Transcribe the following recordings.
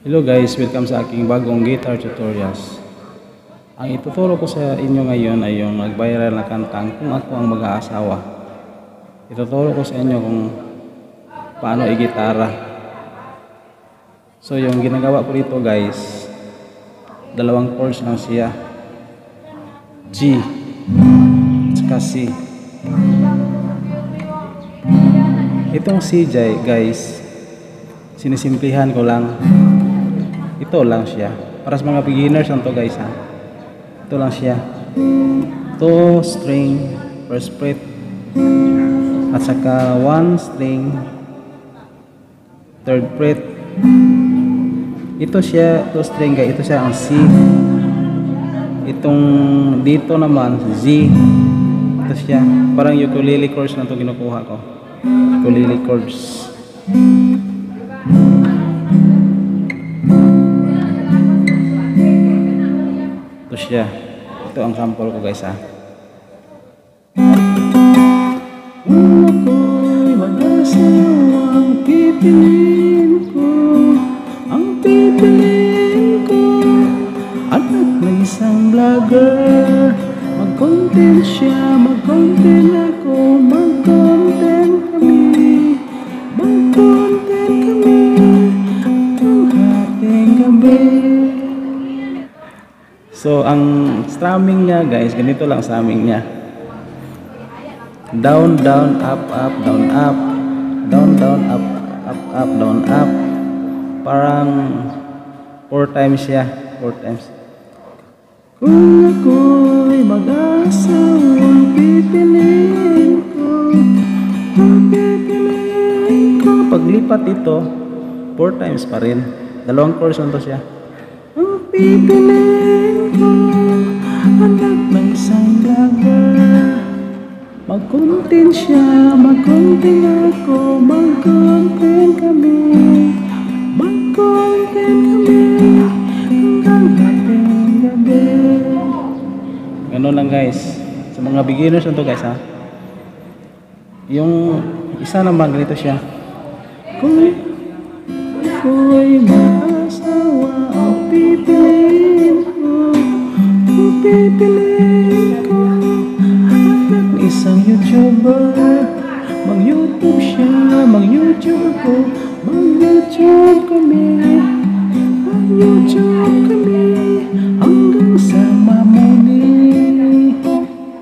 Hello guys, welcome sa aking bagong guitar tutorials. Ang ituturo ko sa inyo ngayon ay yung nag-viral na kantang Kung Ako Ang Mag-aasawa. Ituturo ko sa inyo kung paano i-gitara. So yung ginagawa ko dito guys, dalawang chords lang siya, G at C. Itong C guys, sinisimplihan ko lang. Ito lang siya. Para sa mga beginners lang to guys ha. Ito lang siya. 2 string, first fret. At saka 1 string, third fret. Ito siya, 2 string guys. Ito siya ang C. Itong dito naman, Z. Ito siya. Parang ukulele chords lang to kinukuha ko. Ukulele chords. Ito siya. Ito ang sample ko guys ha. Kung ako'y mag-asawa, ang pipiliin ko, anak ng isang vlogger. Mag-content siya, mag-content ako, mag-content kami, ang ating gabi. So, ang strumming niya guys, ganito lang strumming niya. Down, down, up, up, down, up. Down, down, up, up, up, down, up. Parang 4 times siya. 4 times. Kung ako'y mag-asawa, pipiliin ko. Paglipat ito, 4 times pa rin. Dalawang chords lang to siya. Ang pipiliin ko, anak ng isang vlogger. Mag-content siya, mag-content ako, mag-content kami, hanggang ating gabi. Ganun lang guys. Sa mga beginners lang to guys ha. Yung isa naman ganito siya. Kung ako'y mag-asawa, ang pipiliin ko, anak ng isang YouTuber. Mag-YouTube siya, mag-YouTube ako, mag-YouTube kami, hanggang sa mamuli.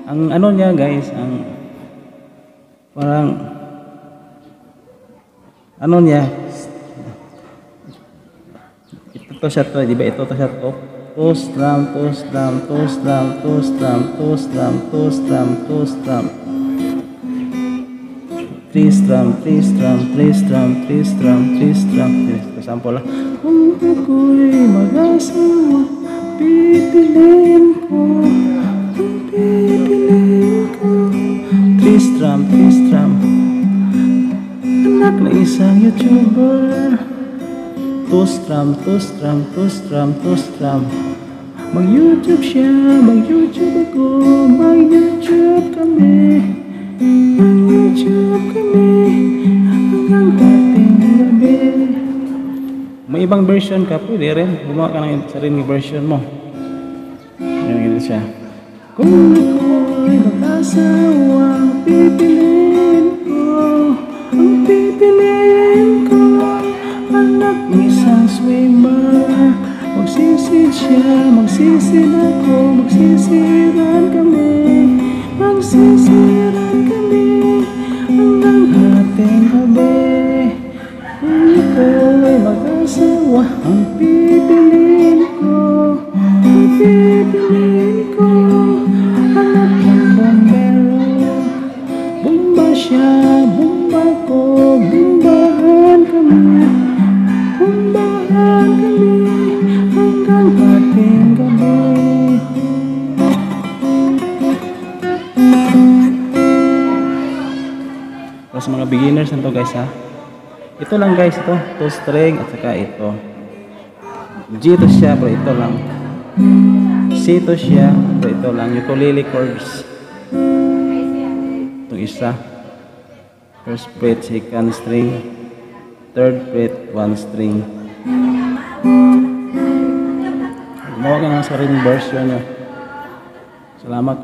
Ang ano niya guys, ang parang ano niya, ito siya to, di ba? Ito to siya to. 2 strum, 2 strum, 2 strum, 2 strum, 2 strum, 2 strum, 2 strum, 3 strum, 3 strum, 3 strum, 3 strum, 3 strum. Ito sample lang. Kung ako'y mag-asawa, pipiliin ko. 3 strum, 3 strum, anak na isang YouTuber. 2 strum, 2 strum, 2 strum, 2 strum. Mag-YouTube siya, mag-YouTube ako, mag-YouTube kami, hanggang ating gabi. May ibang version ka, pwede rin. Gumawa ka ng sariling version mo. Ganyan siya. Kung ako'y mag-asawa, pipiliin ko, anak ng isang swimmer. Magsisid siya, magsisid ako, magsisiran kami, hanggang ating gabi. Kung ako'y mag-asawa, ang pipiliin ko, anak ng bombero. Bomba siya, bomba ko, bombahan kami, hanggang ating gabi. Para sa mga beginners nito guys ha. Ito lang guys, ito 2 string at saka ito G to siya, pero ito lang. C to siya, pero ito lang. Ukulele chords. Itong isa. First fret, second string. Third fret, one string. Gumawa ka ng sariling version nyo. Salamat.